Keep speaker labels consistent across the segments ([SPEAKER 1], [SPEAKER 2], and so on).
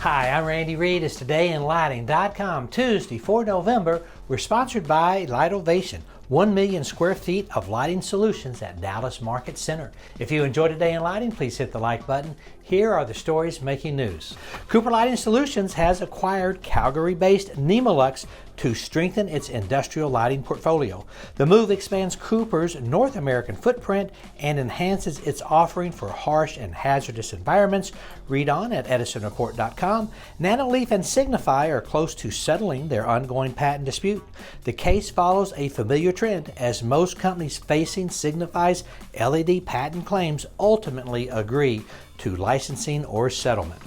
[SPEAKER 1] Hi, I'm Randy Reed. It's todayinlighting.com. Tuesday, 4 November. We're sponsored by Light Ovation, 1 million square feet of lighting solutions at Dallas Market Center. If you enjoy Today in Lighting, please hit the like button. Here are the stories making news. Cooper Lighting Solutions has acquired Calgary-based Nemalux to strengthen its industrial lighting portfolio. The move expands Cooper's North American footprint and enhances its offering for harsh and hazardous environments. Read on at edisonreport.com. Nanoleaf and Signify are close to settling their ongoing patent dispute. The case follows a familiar trend as most companies facing Signify's LED patent claims ultimately agree to licensing or settlement.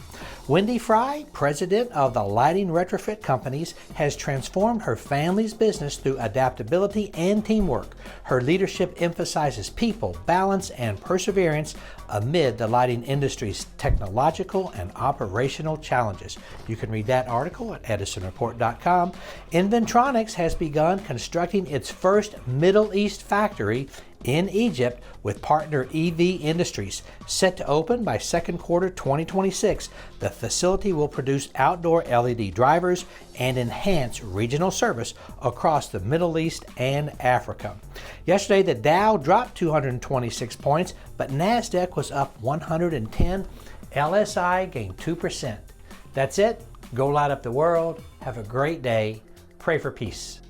[SPEAKER 1] Wendy Fry, president of the Lighting Retrofit Companies, has transformed her family's business through adaptability and teamwork. Her leadership emphasizes people, balance, and perseverance amid the lighting industry's technological and operational challenges. You can read that article at edisonreport.com. Inventronics has begun constructing its first Middle East factory in Egypt with partner EV Industries. Set to open by second quarter 2026, the facility will produce outdoor LED drivers and enhance regional service across the Middle East and Africa. Yesterday, the Dow dropped 226 points, but NASDAQ was up 110. LSI gained 2%. That's it. Go light up the world. Have a great day. Pray for peace.